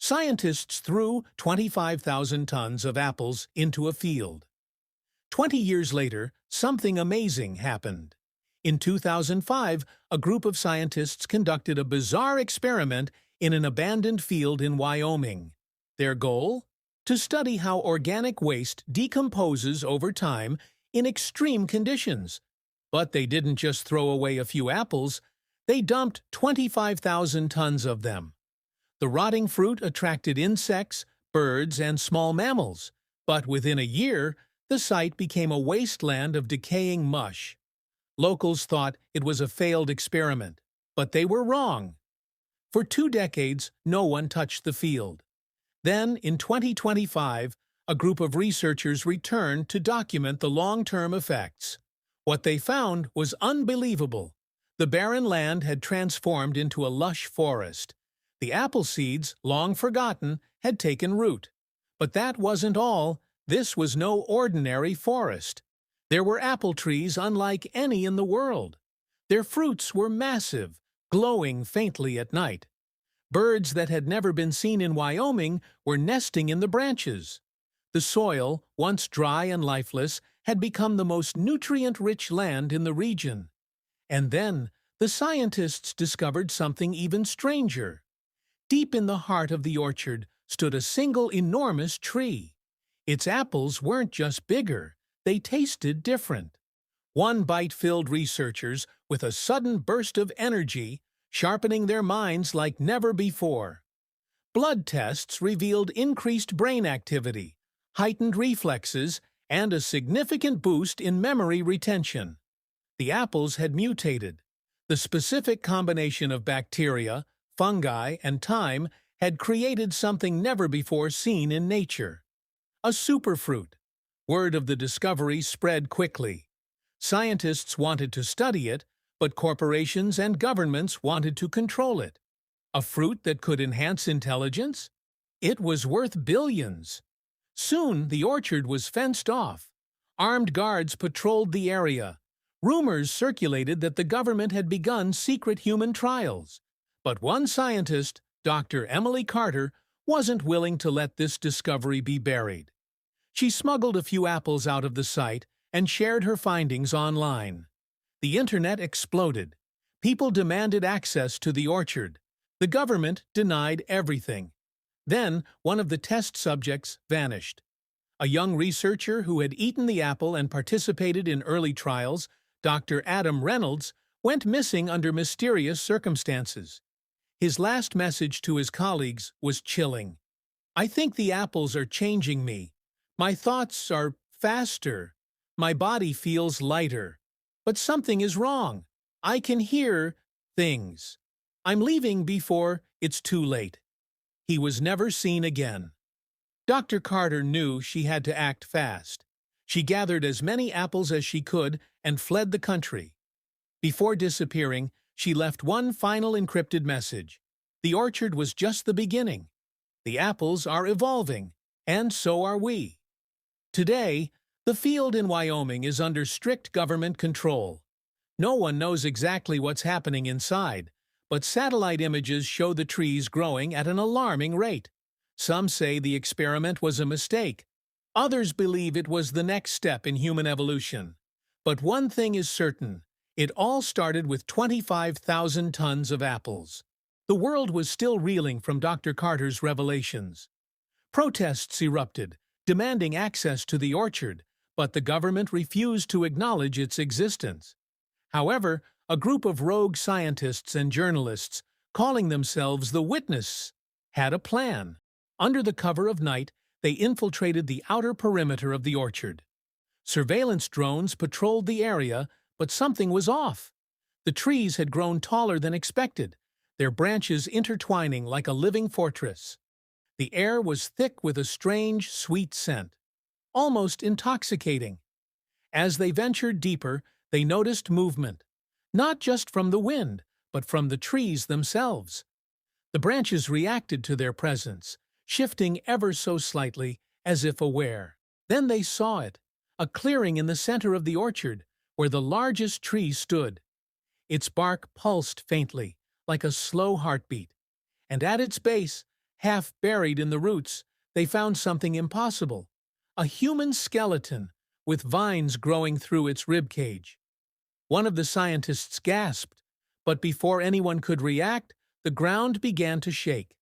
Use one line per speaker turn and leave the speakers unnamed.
Scientists threw 25,000 tons of apples into a field. 20 years later, something amazing happened. In 2005, a group of scientists conducted a bizarre experiment in an abandoned field in Wyoming. Their goal? To study how organic waste decomposes over time in extreme conditions. But they didn't just throw away a few apples, they dumped 25,000 tons of them. The rotting fruit attracted insects, birds, and small mammals, but within a year, the site became a wasteland of decaying mush. Locals thought it was a failed experiment, but they were wrong. For 2 decades, no one touched the field. Then, in 2025, a group of researchers returned to document the long-term effects. What they found was unbelievable. The barren land had transformed into a lush forest. The apple seeds, long forgotten, had taken root. But that wasn't all. This was no ordinary forest. There were apple trees unlike any in the world. Their fruits were massive, glowing faintly at night. Birds that had never been seen in Wyoming were nesting in the branches. The soil, once dry and lifeless, had become the most nutrient-rich land in the region. And then, the scientists discovered something even stranger. Deep in the heart of the orchard stood a single enormous tree. Its apples weren't just bigger, they tasted different. One bite filled researchers with a sudden burst of energy, sharpening their minds like never before. Blood tests revealed increased brain activity, heightened reflexes, and a significant boost in memory retention. The apples had mutated. The specific combination of bacteria, fungi, and thyme had created something never before seen in nature. A superfruit. Word of the discovery spread quickly. Scientists wanted to study it, but corporations and governments wanted to control it. A fruit that could enhance intelligence? It was worth billions. Soon the orchard was fenced off. Armed guards patrolled the area. Rumors circulated that the government had begun secret human trials. But one scientist, Dr. Emily Carter, wasn't willing to let this discovery be buried. She smuggled a few apples out of the site and shared her findings online. The internet exploded. People demanded access to the orchard. The government denied everything. Then, one of the test subjects vanished. A young researcher who had eaten the apple and participated in early trials, Dr. Adam Reynolds, went missing under mysterious circumstances. His last message to his colleagues was chilling. "I think the apples are changing me. My thoughts are faster. My body feels lighter. But something is wrong. I can hear things. I'm leaving before it's too late." He was never seen again. Dr. Carter knew she had to act fast. She gathered as many apples as she could and fled the country. Before disappearing, she left one final encrypted message. The orchard was just the beginning. The apples are evolving, and so are we. Today, the field in Wyoming is under strict government control. No one knows exactly what's happening inside, but satellite images show the trees growing at an alarming rate. Some say the experiment was a mistake. Others believe it was the next step in human evolution. But one thing is certain. It all started with 25,000 tons of apples. The world was still reeling from Dr. Carter's revelations. Protests erupted, demanding access to the orchard, but the government refused to acknowledge its existence. However, a group of rogue scientists and journalists, calling themselves the Witness, had a plan. Under the cover of night, they infiltrated the outer perimeter of the orchard. Surveillance drones patrolled the area, but something was off. The trees had grown taller than expected, their branches intertwining like a living fortress. The air was thick with a strange, sweet scent, almost intoxicating. As they ventured deeper, they noticed movement, not just from the wind, but from the trees themselves. The branches reacted to their presence, shifting ever so slightly, as if aware. Then they saw it, a clearing in the center of the orchard, where the largest tree stood. Its bark pulsed faintly, like a slow heartbeat, and at its base, half buried in the roots, they found something impossible: a human skeleton with vines growing through its rib cage. One of the scientists gasped, but before anyone could react, the ground began to shake.